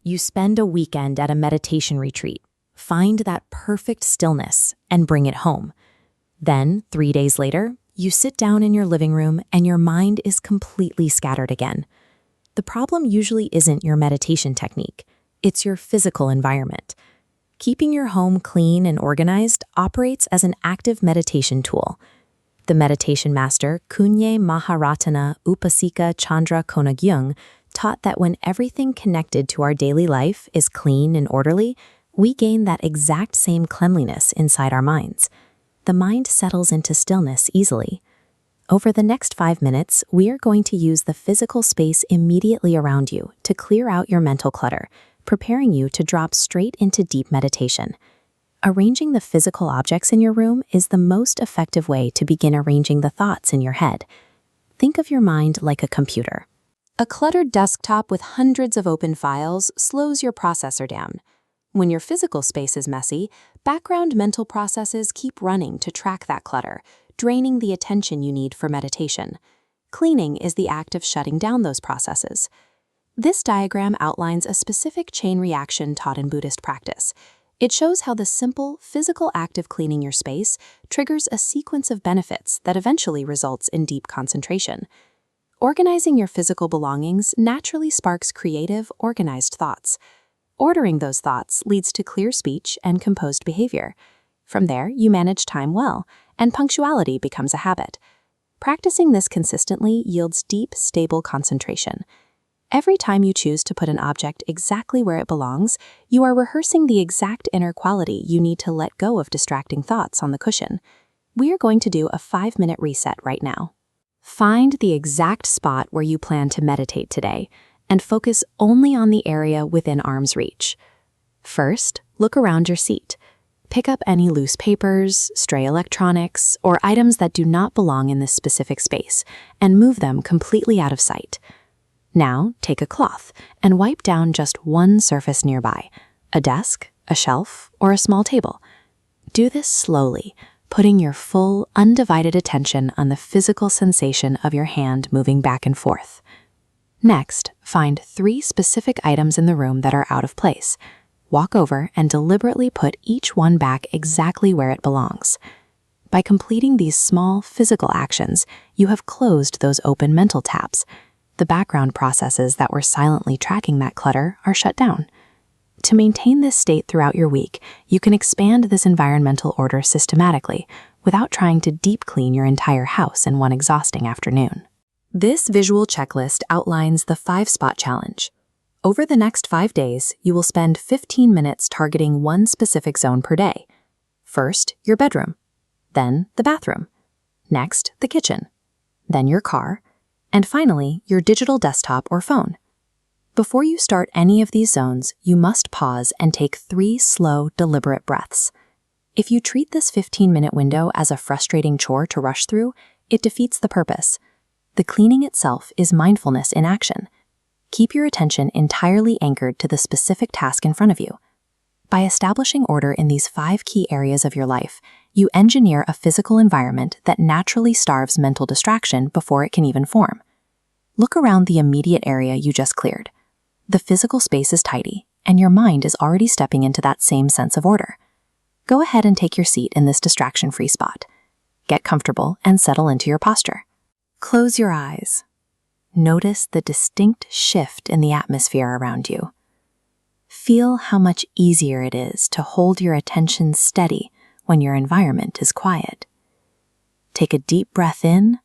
You spend a weekend at a meditation retreat, find that perfect stillness, and bring it home. Then, 3 days later, you sit down in your living room and your mind is completely scattered again. The problem usually isn't your meditation technique, it's your physical environment. Keeping your home clean and organized operates as an active meditation tool. The meditation master Kunye Maharatana Upasika Chandra Konagyung taught that when everything connected to our daily life is clean and orderly, we gain that exact same cleanliness inside our minds. The mind settles into stillness easily. Over the next 5 minutes, we are going to use the physical space immediately around you to clear out your mental clutter, preparing you to drop straight into deep meditation. Arranging the physical objects in your room is the most effective way to begin arranging the thoughts in your head. Think of your mind like a computer. A cluttered desktop with hundreds of open files slows your processor down. When your physical space is messy, background mental processes keep running to track that clutter, draining the attention you need for meditation. Cleaning is the act of shutting down those processes. This diagram outlines a specific chain reaction taught in Buddhist practice. It shows how the simple, physical act of cleaning your space triggers a sequence of benefits that eventually results in deep concentration. Organizing your physical belongings naturally sparks creative, organized thoughts. Ordering those thoughts leads to clear speech and composed behavior. From there, you manage time well, and punctuality becomes a habit. Practicing this consistently yields deep, stable concentration. Every time you choose to put an object exactly where it belongs, you are rehearsing the exact inner quality you need to let go of distracting thoughts on the cushion. We are going to do a 5-minute reset right now. Find the exact spot where you plan to meditate today, and focus only on the area within arm's reach. First, look around your seat. Pick up any loose papers, stray electronics, or items that do not belong in this specific space, and move them completely out of sight. Now, take a cloth and wipe down just one surface nearby, a desk, a shelf, or a small table. Do this slowly, putting your full, undivided attention on the physical sensation of your hand moving back and forth. Next, find 3 specific items in the room that are out of place. Walk over and deliberately put each one back exactly where it belongs. By completing these small, physical actions, you have closed those open mental tabs. The background processes that were silently tracking that clutter are shut down. To maintain this state throughout your week, you can expand this environmental order systematically without trying to deep clean your entire house in one exhausting afternoon. This visual checklist outlines the 5-spot challenge. Over the next 5 days, you will spend 15 minutes targeting one specific zone per day. First, your bedroom, then the bathroom, next, the kitchen, then your car, and finally, your digital desktop or phone. Before you start any of these zones, you must pause and take 3 slow, deliberate breaths. If you treat this 15-minute window as a frustrating chore to rush through, it defeats the purpose. The cleaning itself is mindfulness in action. Keep your attention entirely anchored to the specific task in front of you. By establishing order in these 5 key areas of your life, you engineer a physical environment that naturally starves mental distraction before it can even form. Look around the immediate area you just cleared. The physical space is tidy, and your mind is already stepping into that same sense of order. Go ahead and take your seat in this distraction-free spot. Get comfortable and settle into your posture. Close your eyes. Notice the distinct shift in the atmosphere around you. Feel how much easier it is to hold your attention steady when your environment is quiet. Take a deep breath in